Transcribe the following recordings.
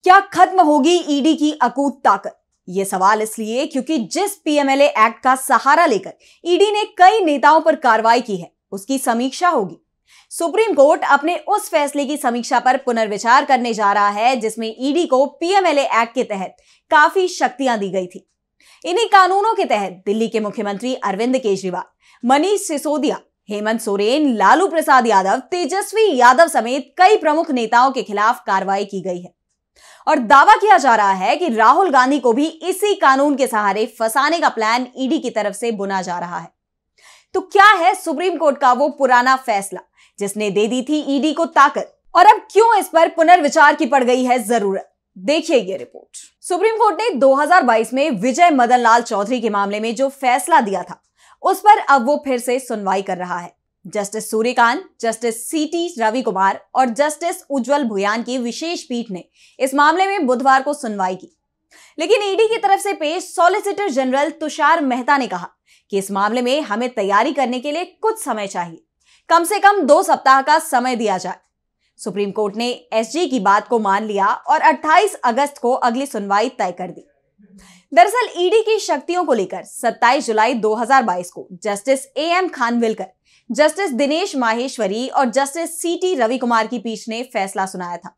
क्या खत्म होगी ईडी की अकूत ताकत? यह सवाल इसलिए क्योंकि जिस पीएमएलए एक्ट का सहारा लेकर ईडी ने कई नेताओं पर कार्रवाई की है, उसकी समीक्षा होगी। सुप्रीम कोर्ट अपने उस फैसले की समीक्षा पर पुनर्विचार करने जा रहा है जिसमें ईडी को पीएमएलए एक्ट के तहत काफी शक्तियां दी गई थी। इन्हीं कानूनों के तहत दिल्ली के मुख्यमंत्री अरविंद केजरीवाल, मनीष सिसोदिया, हेमंत सोरेन, लालू प्रसाद यादव, तेजस्वी यादव समेत कई प्रमुख नेताओं के खिलाफ कार्रवाई की गई है और दावा किया जा रहा है कि राहुल गांधी को भी इसी कानून के सहारे फंसाने का प्लान ईडी की तरफ से बुना जा रहा है। तो क्या है सुप्रीम कोर्ट का वो पुराना फैसला जिसने दे दी थी ईडी को ताकत, और अब क्यों इस पर पुनर्विचार की पड़ गई है जरूरत? देखिए ये रिपोर्ट। सुप्रीम कोर्ट ने 2022 में विजय मदन लाल चौधरी के मामले में जो फैसला दिया था, उस पर अब वो फिर से सुनवाई कर रहा है। जस्टिस सूर्यकांत, जस्टिस सीटी रवि कुमार और जस्टिस उज्जवल भुयान की विशेष पीठ ने इस मामले में बुधवार को सुनवाई की। लेकिन ईडी की तरफ से पेश सॉलिसिटर जनरल तुषार मेहता ने कहा कि इस मामले में हमें तैयारी करने के लिए कुछ समय चाहिए, कम से कम 2 सप्ताह का समय दिया जाए। सुप्रीम कोर्ट ने एसजी की बात को मान लिया और 28 अगस्त को अगली सुनवाई तय कर दी। दरअसल ईडी की शक्तियों को लेकर 27 जुलाई 2022 को justice AM Khanwilkar, justice Dinesh Maheshwari और जस्टिस सीटी रवि कुमार की पीठ ने फैसला सुनाया था।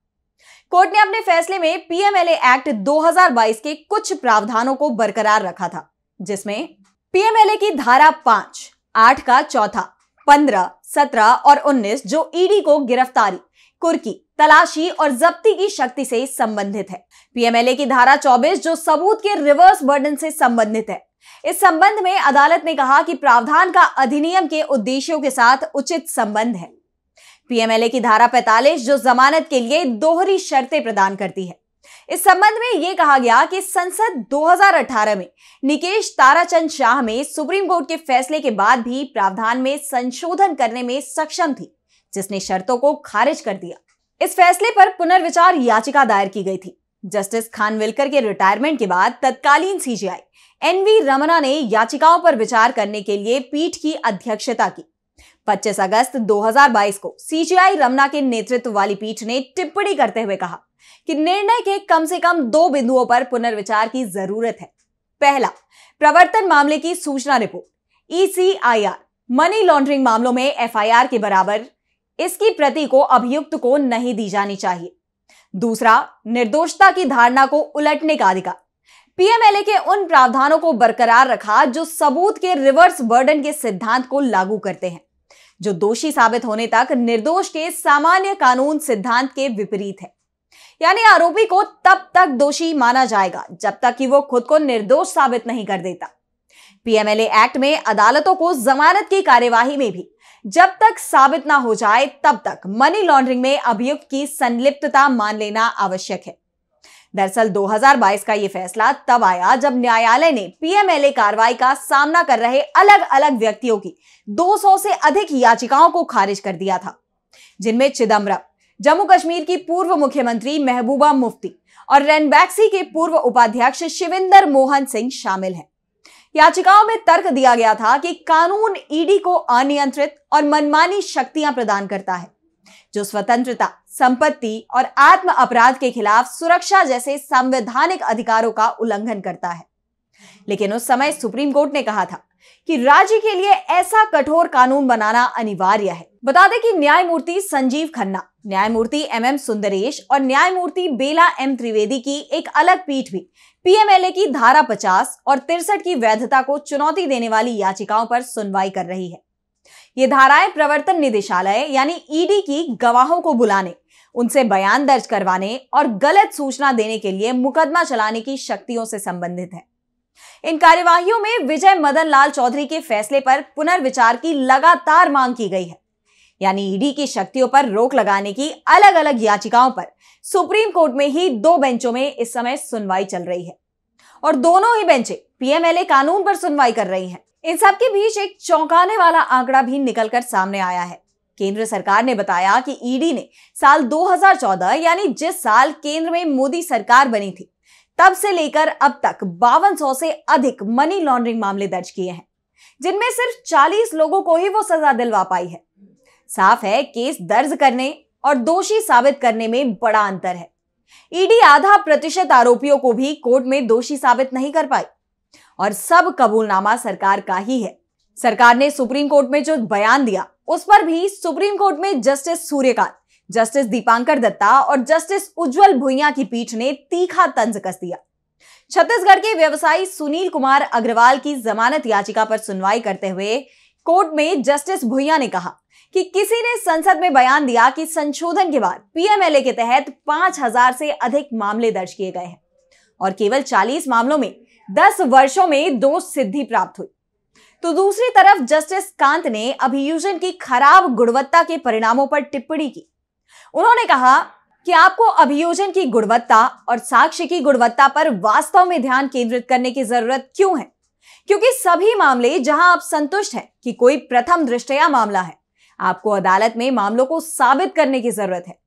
कोर्ट ने अपने फैसले में पीएमएलए एक्ट 2022 के कुछ प्रावधानों को बरकरार रखा था, जिसमें पीएमएलए की धारा 5, 8 का चौथा, 15, 17 और 19 जो ईडी को गिरफ्तारी, कुर्की, तलाशी और जब्ती की शक्ति से संबंधित है। पीएमएलए की धारा 24 जो सबूत के रिवर्स बर्डन से संबंधित है। इस संबंध में अदालत ने कहा कि प्रावधान का अधिनियम के उद्देश्यों के साथ उचित संबंध है। पीएमएलए की धारा 45 जो जमानत के लिए दोहरी शर्तें प्रदान करती है। इस संबंध में यह कहा गया कि संसद 2018 में निकेश ताराचंद शाह में सुप्रीम कोर्ट के फैसले के बाद भी प्रावधान में संशोधन करने में सक्षम थी, जिसने शर्तों को खारिज कर दिया। इस फैसले पर पुनर्विचार याचिका दायर की गई थी। जस्टिस खानविलकर के रिटायरमेंट के बाद तत्कालीन सीजेआई एनवी रमना ने याचिकाओं पर विचार करने के लिए पीठ की अध्यक्षता की। 25 अगस्त 2022 को सीजेआई रमना के नेतृत्व वाली पीठ ने टिप्पणी करते हुए कहा कि निर्णय के कम से कम 2 बिंदुओं पर पुनर्विचार की जरूरत है। पहला, प्रवर्तन मामले की सूचना रिपोर्ट ईसीआईआर मनी लॉन्ड्रिंग मामलों में एफआईआर के बराबर इसकी प्रति को अभियुक्त को नहीं दी जानी चाहिए। दूसरा, निर्दोषता की धारणा को उलटने का अधिकार। पीएमएलए के उन प्रावधानों को बरकरार रखा जो सबूत के रिवर्स बर्डन के सिद्धांत को लागू करते हैं, जो दोषी साबित होने तक निर्दोष के सामान्य कानून सिद्धांत के विपरीत है। यानी आरोपी को तब तक दोषी माना जाएगा जब तक कि वो खुद को निर्दोष साबित नहीं कर देता। पीएमएलए एक्ट में अदालतों को जमानत की कार्यवाही में भी जब तक साबित ना हो जाए तब तक मनी लॉन्ड्रिंग में अभियुक्त की संलिप्तता मान लेना आवश्यक है। दरअसल 2022 का यह फैसला तब आया जब न्यायालय ने पीएमएलए कार्रवाई का सामना कर रहे अलग अलग व्यक्तियों की 200 से अधिक याचिकाओं को खारिज कर दिया था, जिनमें चिदम्बरम, जम्मू कश्मीर की पूर्व मुख्यमंत्री महबूबा मुफ्ती और रेनबैक्सी के पूर्व उपाध्यक्ष शिविंदर मोहन सिंह शामिल हैं। याचिकाओं में तर्क दिया गया था कि कानून ईडी को अनियंत्रित और मनमानी शक्तियां प्रदान करता है, जो स्वतंत्रता, संपत्ति और आत्म अपराध के खिलाफ सुरक्षा जैसे संवैधानिक अधिकारों का उल्लंघन करता है। लेकिन उस समय सुप्रीम कोर्ट ने कहा था कि राज्य के लिए ऐसा कठोर कानून बनाना अनिवार्य है। बता दें कि न्यायमूर्ति संजीव खन्ना, न्यायमूर्ति एमएम सुंदरेश और न्यायमूर्ति बेला एम त्रिवेदी की एक अलग पीठ भी पीएमएलए की धारा 50 और 63 की वैधता को चुनौती देने वाली याचिकाओं पर सुनवाई कर रही है। ये धाराएं प्रवर्तन निदेशालय यानी ईडी की गवाहों को बुलाने, उनसे बयान दर्ज करवाने और गलत सूचना देने के लिए मुकदमा चलाने की शक्तियों से संबंधित है। इन कार्यवाहियों में विजय मदन लाल चौधरी के फैसले पर पुनर्विचार की लगातार मांग की गई है। यानी ईडी की शक्तियों पर रोक लगाने की अलग अलग याचिकाओं पर सुप्रीम कोर्ट में ही 2 बेंचों में इस समय सुनवाई चल रही है और दोनों ही बेंचें पीएमएलए कानून पर सुनवाई कर रही हैं। इन सबके बीच एक चौंकाने वाला आंकड़ा भी निकलकर सामने आया है। केंद्र सरकार ने बताया कि ईडी ने साल 2014 यानी जिस साल केंद्र में मोदी सरकार बनी थी, तब से लेकर अब तक 5200 से अधिक मनी लॉन्ड्रिंग मामले दर्ज किए हैं, जिनमें सिर्फ 40 लोगों को ही वो सजा दिलवा पाई है। साफ है, केस दर्ज करने और दोषी साबित करने में बड़ा अंतर है। ईडी आधा प्रतिशत आरोपियों को भी कोर्ट में दोषी साबित नहीं कर पाई और सब कबूलनामा सरकार का ही है। सरकार ने सुप्रीम कोर्ट में जो बयान दिया उस पर भी सुप्रीम कोर्ट में जस्टिस सूर्यकांत, जस्टिस दीपांकर दत्ता और जस्टिस उज्जवल भुइयां की पीठ ने तीखा तंज कस दिया। छत्तीसगढ़ के व्यवसायी सुनील कुमार अग्रवाल की जमानत याचिका पर सुनवाई करते हुए कोर्ट में जस्टिस भुइयां ने कहा कि किसी ने संसद में बयान दिया कि संशोधन के बाद पीएमएलए के तहत 5000 से अधिक मामले दर्ज किए गए हैं और केवल 40 मामलों में 10 वर्षों में दोष सिद्धि प्राप्त हुई। तो दूसरी तरफ जस्टिस कांत ने अभियोजन की खराब गुणवत्ता के परिणामों पर टिप्पणी की। उन्होंने कहा कि आपको अभियोजन की गुणवत्ता और साक्ष्य की गुणवत्ता पर वास्तव में ध्यान केंद्रित करने की जरूरत क्यों है, क्योंकि सभी मामले जहां आप संतुष्ट हैं कि कोई प्रथम दृष्टया मामला है, आपको अदालत में मामलों को साबित करने की जरूरत है।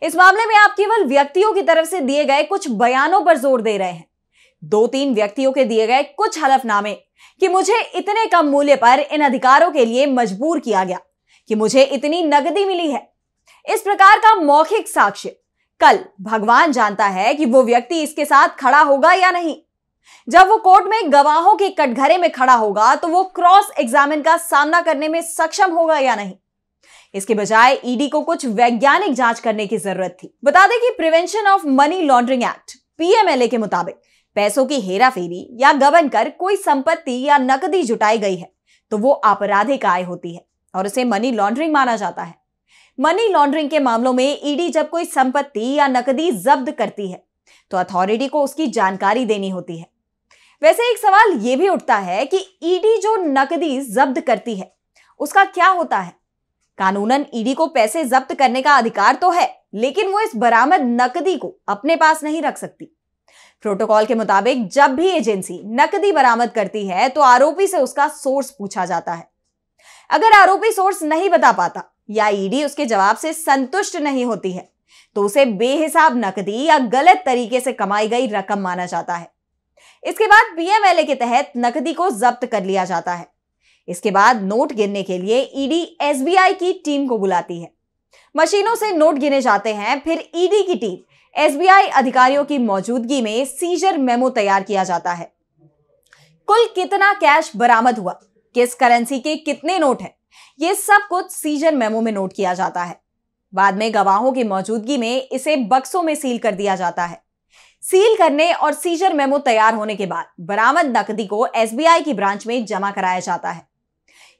इस मामले में आप केवल व्यक्तियों की तरफ से दिए गए कुछ बयानों पर जोर दे रहे हैं। 2-3 व्यक्तियों के दिए गए कुछ हलफनामे कि मुझे इतने कम मूल्य पर इन अधिकारों के लिए मजबूर किया गया, कि मुझे इतनी नकदी मिली है, इस प्रकार का मौखिक साक्ष्य कल भगवान जानता है कि वो व्यक्ति इसके साथ खड़ा होगा या नहीं। जब वो कोर्ट में गवाहों के कटघरे में खड़ा होगा तो वो क्रॉस एग्जामिन का सामना करने में सक्षम होगा या नहीं। इसके बजाय ईडी को कुछ वैज्ञानिक जांच करने की जरूरत थी। बता दें कि prevention of money laundering act PMLA के मुताबिक पैसों की हेराफेरी या गबन कर कोई संपत्ति या नकदी जुटाई गई है तो वो आपराधिक आय होती है और उसे मनी लॉन्ड्रिंग माना जाता है। मनी लॉन्ड्रिंग के मामलों में ईडी जब कोई संपत्ति या नकदी जब्त करती है तो अथॉरिटी को उसकी जानकारी देनी होती है। वैसे एक सवाल यह भी उठता है कि ईडी जो नकदी जब्त करती है उसका क्या होता है। कानूनन ईडी को पैसे जब्त करने का अधिकार तो है, लेकिन वो इस बरामद नकदी को अपने पास नहीं रख सकती। प्रोटोकॉल के मुताबिक जब भी एजेंसी नकदी बरामद करती है तो आरोपी से उसका सोर्स पूछा जाता है। अगर आरोपी सोर्स नहीं बता पाता या ईडी उसके जवाब से संतुष्ट नहीं होती है तो उसे बेहिसाब नकदी या गलत तरीके से कमाई गई रकम माना जाता है। इसके बाद पीएमएलए के तहत नकदी को जब्त कर लिया जाता है। इसके बाद नोट गिनने के लिए ईडी एसबीआई की टीम को बुलाती है। मशीनों से नोट गिने जाते हैं, फिर ईडी की टीम एसबीआई अधिकारियों की मौजूदगी में सीजर मेमो तैयार किया जाता है। कुल कितना कैश बरामद हुआ, किस करेंसी के कितने नोट हैं, यह सब कुछ सीजर मेमो में नोट किया जाता है। बाद में गवाहों की मौजूदगी में इसे बक्सों में सील कर दिया जाता है। सील करने और सीजर मेमो तैयार होने के बाद बरामद नकदी को एसबीआई की ब्रांच में जमा कराया जाता है।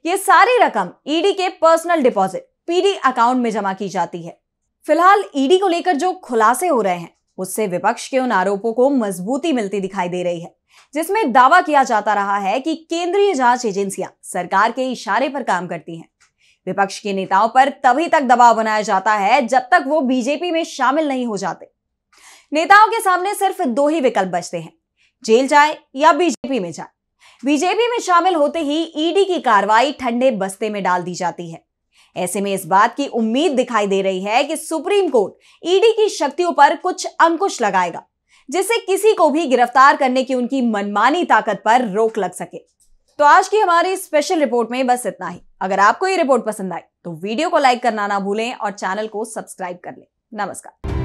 यह सारी रकम ईडी के पर्सनल डिपॉजिट पीडी अकाउंट में जमा की जाती है। फिलहाल ईडी को लेकर जो खुलासे हो रहे हैं उससे विपक्ष के उन आरोपों को मजबूती मिलती दिखाई दे रही है जिसमें दावा किया जाता रहा है कि केंद्रीय जांच एजेंसियां सरकार के इशारे पर काम करती हैं। विपक्ष के नेताओं पर तभी तक दबाव बनाया जाता है जब तक वो बीजेपी में शामिल नहीं हो जाते। नेताओं के सामने सिर्फ 2 ही विकल्प बचते हैं, जेल जाए या बीजेपी में जाए। बीजेपी में शामिल होते ही ईडी की कार्रवाई ठंडे बस्ते में डाल दी जाती है। ऐसे में इस बात की उम्मीद दिखाई दे रही है कि सुप्रीम कोर्ट ईडी की शक्तियों पर कुछ अंकुश लगाएगा, जिससे किसी को भी गिरफ्तार करने की उनकी मनमानी ताकत पर रोक लग सके। तो आज की हमारी स्पेशल रिपोर्ट में बस इतना ही। अगर आपको ये रिपोर्ट पसंद आई तो वीडियो को लाइक करना ना भूलें और चैनल को सब्सक्राइब कर लें। नमस्कार।